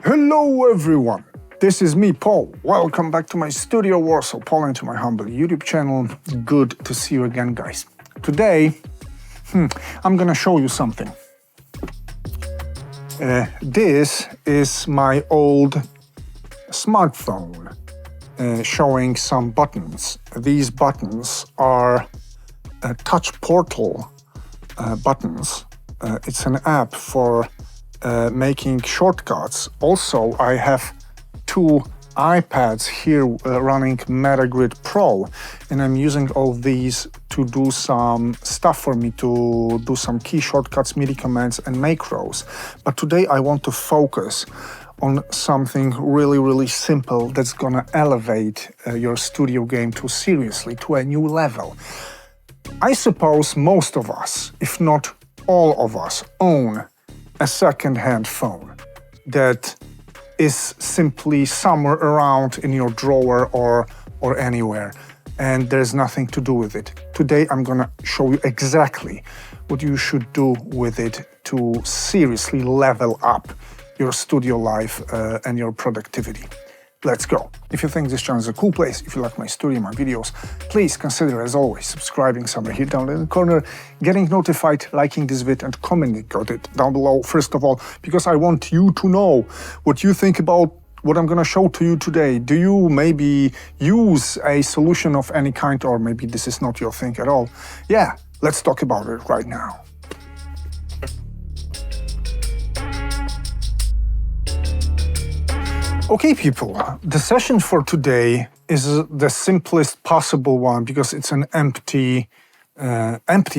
Hello everyone, this is me, Paul. Welcome back to my studio Warsaw, Paul, and to my humble YouTube channel. Good to see you again, guys. Today, I'm gonna show you something. This is my old smartphone showing some buttons. These buttons are touch portal buttons. It's an app for making shortcuts. Also, I have two iPads here running MetaGrid Pro, and I'm using all these to do some stuff for me, to do some key shortcuts, MIDI commands, and macros. But today I want to focus on something really simple that's gonna elevate your studio game to a new level. I suppose most of us, if not all of us, own a second-hand phone that is simply somewhere around in your drawer or anywhere, and there's nothing to do with it. Today I'm gonna show you exactly what you should do with it to seriously level up your studio life and your productivity. Let's go. If you think this channel is a cool place, if you like my studio, my videos, please consider, as always, subscribing somewhere here down in the corner, getting notified, liking this video, and commenting on it down below, first of all, because I want you to know what you think about what I'm gonna show to you today. Do you maybe use a solution of any kind, or maybe this is not your thing at all? Yeah, let's talk about it right now. Okay, people, the session for today is the simplest possible one because it's an empty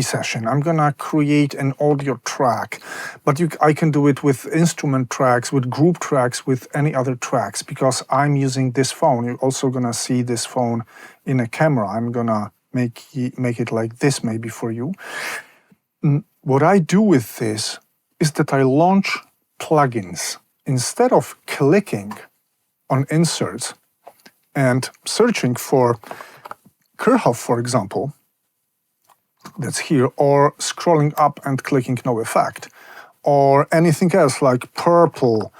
session. I'm gonna create an audio track, but I can do it with instrument tracks, with group tracks, with any other tracks, because I'm using this phone. You're also gonna see this phone in a camera. I'm gonna make it like this maybe for you. What I do with this is that I launch plugins. Instead of clicking on inserts and searching for Hellloooo, for example, that's here, or scrolling up and clicking no effect, or anything else like Purple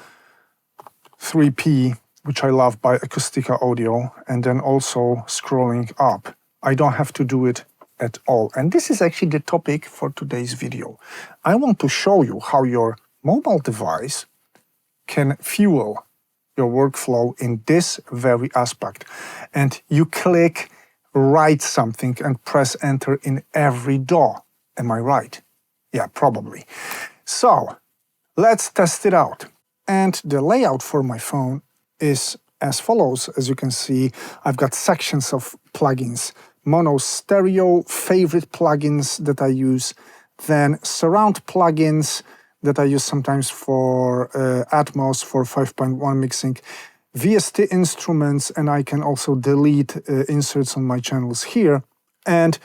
3P, which I love, by Acoustica Audio, and then also scrolling up. I don't have to do it at all. And this is actually the topic for today's video. I want to show you how your mobile device can fuel your workflow in this very aspect. And you click write something and press enter in every DAW. Am I right? Yeah, probably. So let's test it out. And the layout for my phone is as follows. As you can see, I've got sections of plugins. Mono stereo, favorite plugins that I use, then surround plugins that I use sometimes for Atmos, for 5.1 mixing, VST instruments, and I can also delete inserts on my channels here. And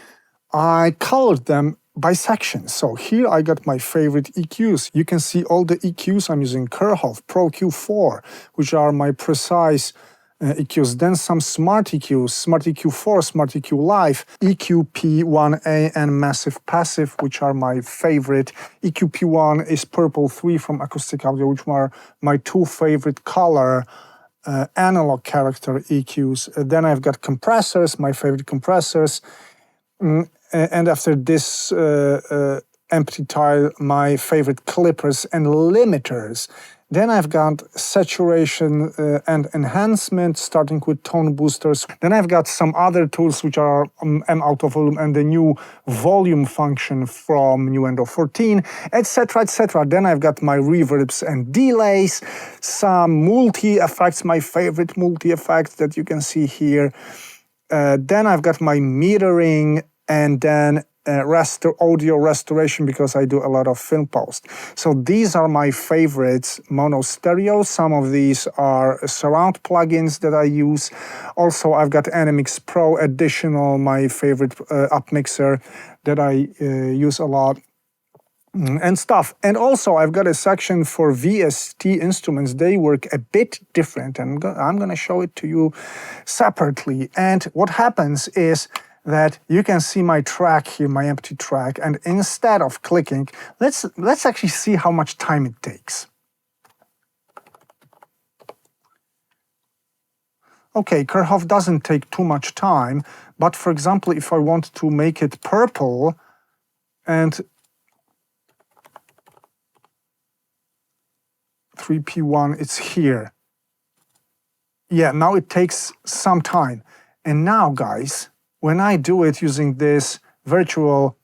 I colored them by sections. So here I got my favorite EQs. You can see all the EQs I'm using. Hellloooo Pro Q4, which are my precise EQs, then some Smart EQs, Smart EQ4, Smart EQ Live, EQ-P1A, and Massive Passive, which are my favorite. EQ-P1 is Purple 3 from Acoustic Audio, which are my two favorite color analog character EQs. Then I've got compressors, my favorite compressors. And after this empty tile, my favorite clippers and limiters. Then I've got saturation and enhancement, starting with tone boosters. Then I've got some other tools which are M out of volume and the new volume function from new Endo 14, etc., etc. Then I've got my reverbs and delays, some multi-effects, my favorite multi-effects that you can see here. Then I've got my metering, and then audio restoration, because I do a lot of film post. So these are my favorites, mono stereo. Some of these are surround plugins that I use. Also, I've got NMX Pro Additional, my favorite up mixer that I use a lot, and stuff. And also, I've got a section for VST instruments. They work a bit different, and I'm going to show it to you separately. And what happens is that you can see my track here, my empty track, and instead of clicking, let's actually see how much time it takes. Okay, Kerhoff doesn't take too much time, but for example, if I want to make it purple and 3P1, it's here. Yeah, now it takes some time. And now, guys, when I do it using this virtual,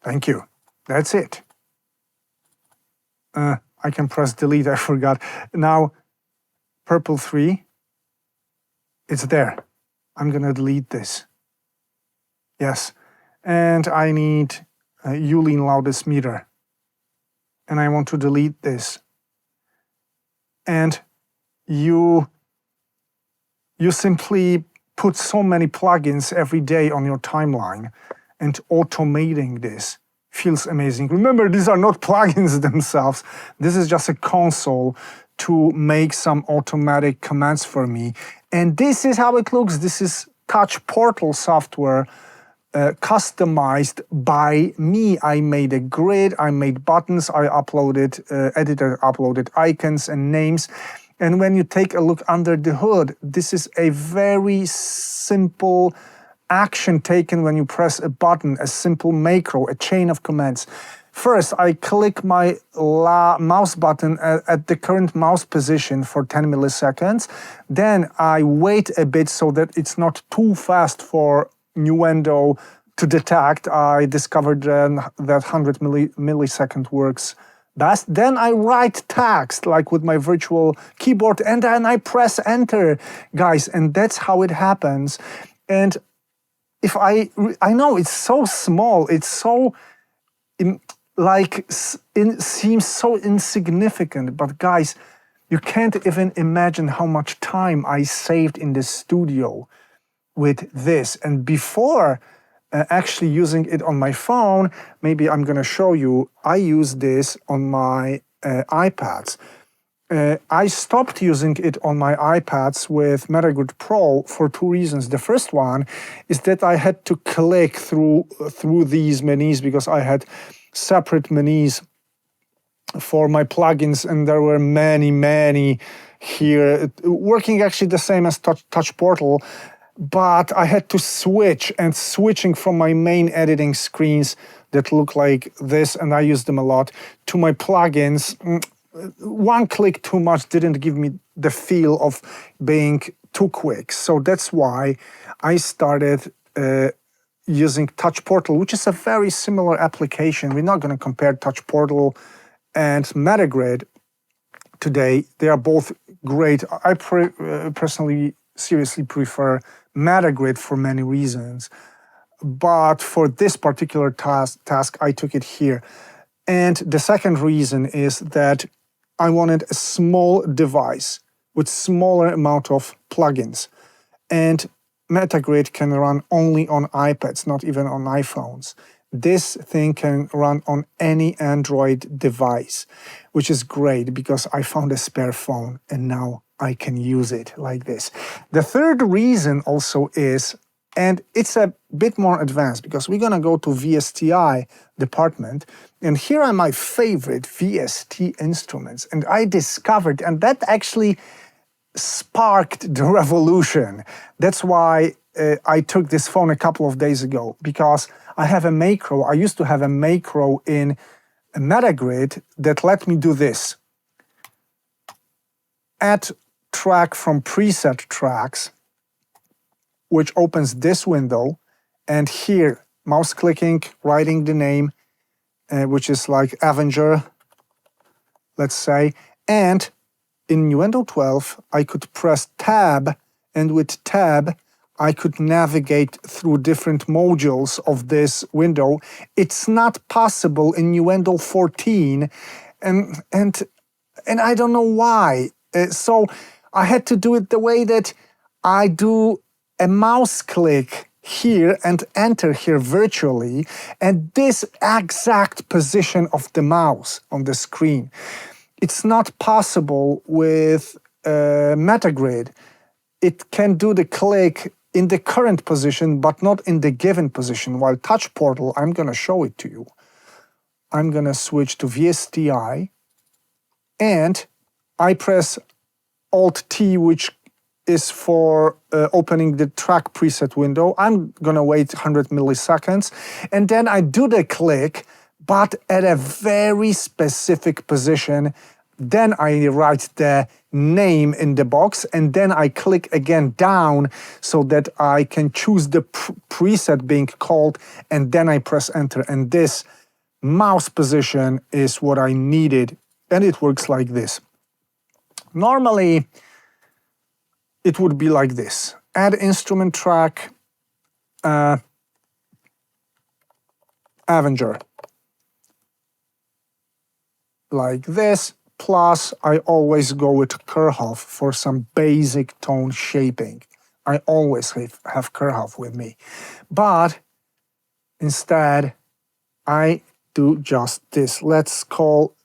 thank you, that's it. I can press delete, I forgot. Now, purple 3, it's there. I'm gonna delete this. Yes, and I need Yulin loudest meter. And I want to delete this. And you simply put so many plugins every day on your timeline, and automating this feels amazing. Remember, these are not plugins themselves. This is just a console to make some automatic commands for me. And this is how it looks. This is Touch Portal software, customized by me. I made a grid, I made buttons, I uploaded, editor uploaded icons and names. And when you take a look under the hood, this is a very simple action taken when you press a button, a simple macro, a chain of commands. First, I click my mouse button at the current mouse position for 10 milliseconds. Then I wait a bit so that it's not too fast for Nuendo to detect. I discovered that 100 millisecond works best. Then I write text, like with my virtual keyboard, and then I press enter, guys, and that's how it happens. And if I know it's so small, it's so seems so insignificant, but guys, you can't even imagine how much time I saved in the studio with this. And before actually using it on my phone, maybe I'm gonna show you, I use this on my iPads. I stopped using it on my iPads with MetaGrid Pro for two reasons. The first one is that I had to click through these menus because I had separate menus for my plugins, and there were many here, working actually the same as Touch Portal, but I had to switch, and switching from my main editing screens that look like this, and I use them a lot, to my plugins, one click too much didn't give me the feel of being too quick. So that's why I started using Touch Portal, which is a very similar application. We're not going to compare Touch Portal and MetaGrid today. They are both great. I personally seriously prefer MetaGrid for many reasons. But for this particular task, I took it here. And the second reason is that I wanted a small device with smaller amount of plugins. And MetaGrid can run only on iPads, not even on iPhones. This thing can run on any Android device, which is great because I found a spare phone and now I can use it like this. The third reason also is, and it's a bit more advanced because we're gonna go to VSTI department, and here are my favorite VST instruments, and I discovered, and that actually sparked the revolution. That's why I took this phone a couple of days ago, because I have a macro. I used to have a macro in MetaGrid that let me do this. Add track from preset tracks, which opens this window, and here, mouse clicking, writing the name, which is like Avenger, let's say, and in Nuendo 12, I could press Tab, and with Tab, I could navigate through different modules of this window. It's not possible in Nuendo 14, and I don't know why. So I had to do it the way that I do a mouse click here and enter here virtually, and this exact position of the mouse on the screen. It's not possible with MetaGrid. It can do the click in the current position, but not in the given position. While Touch Portal, I'm going to show it to you. I'm going to switch to VSTI, and I press Alt-T, which is for opening the track preset window. I'm gonna wait 100 milliseconds, and then I do the click, but at a very specific position. Then I write the name in the box, and then I click again down so that I can choose the preset being called, and then I press enter. And this mouse position is what I needed, and it works like this. Normally, it would be like this. Add instrument track, Avenger. Like this, plus I always go with Kerhoff for some basic tone shaping. I always have Kerhoff with me. But instead, I do just this. Let's call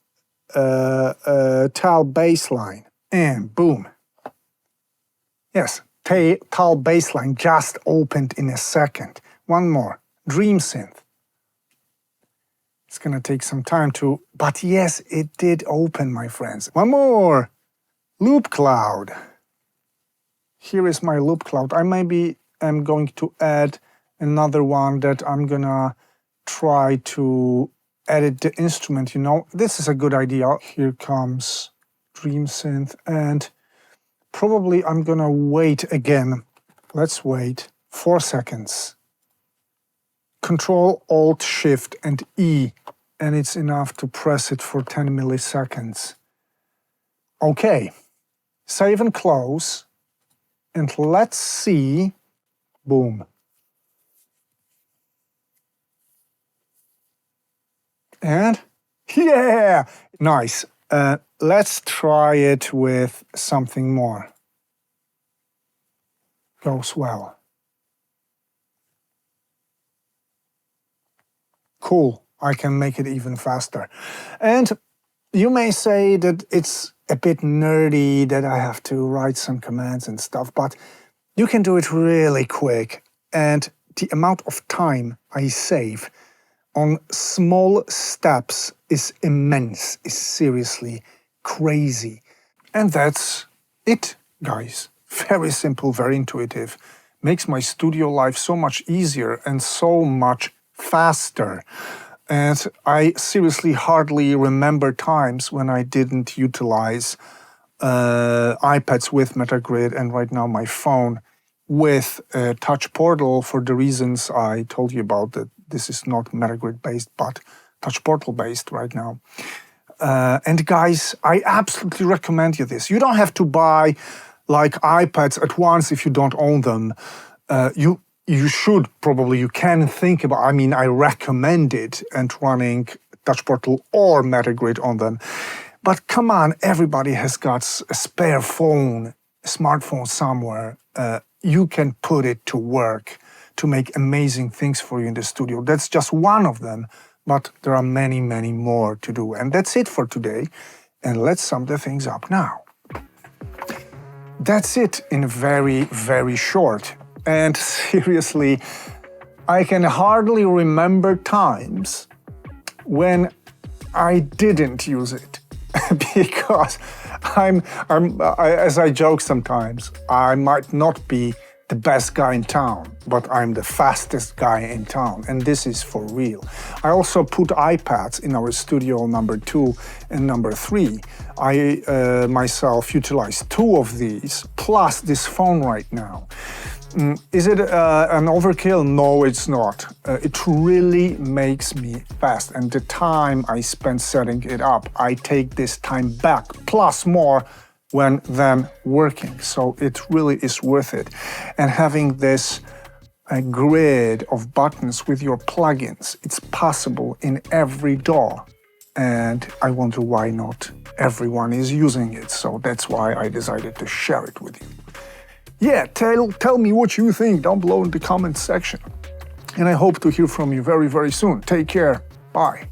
tal baseline, and boom. Yes, tal baseline just opened in a second. One more, Dream Synth. It's gonna take some time to, but yes, it did open, my friends. One more, Loop Cloud. Here is my Loop Cloud. I maybe am going to add another one that I'm gonna try to edit the instrument, you know. This is a good idea. Here comes Dream Synth, and probably I'm gonna wait again. Let's wait 4 seconds. Control, Alt, Shift, and E, and it's enough to press it for 10 milliseconds. Okay, save and close, and let's see, boom. And, yeah, nice. Let's try it with something more. Goes well. Cool, I can make it even faster. And you may say that it's a bit nerdy, that I have to write some commands and stuff, but you can do it really quick. And the amount of time I save on small steps is immense, is seriously crazy. And that's it, guys. Very simple, very intuitive. Makes my studio life so much easier and so much faster. And I seriously hardly remember times when I didn't utilize iPads with Metagrid, and right now my phone with Touch Portal for the reasons I told you about, that this is not Metagrid based, but Touch Portal based right now. And guys, I absolutely recommend you this. You don't have to buy like iPads at once if you don't own them. You should probably, you can think about, I mean, I recommend it and running Touch Portal or Metagrid on them. But come on, everybody has got a spare phone, a smartphone somewhere. You can put it to work to make amazing things for you in the studio. That's just one of them, but there are many, many more to do. And that's it for today. And let's sum the things up now. That's it in very, very short. And seriously, I can hardly remember times when I didn't use it. Because as I joke sometimes, I might not be the best guy in town, but I'm the fastest guy in town, and this is for real. I also put iPads in our studio number 2 and number 3. I myself utilize 2 of these, plus this phone right now. Is it an overkill? No, it's not. It really makes me fast, and the time I spend setting it up, I take this time back, plus more when then working. So it really is worth it. And having this grid of buttons with your plugins, it's possible in every DAW. And I wonder why not everyone is using it. So that's why I decided to share it with you. Yeah, tell me what you think down below in the comments section. And I hope to hear from you very, very soon. Take care. Bye.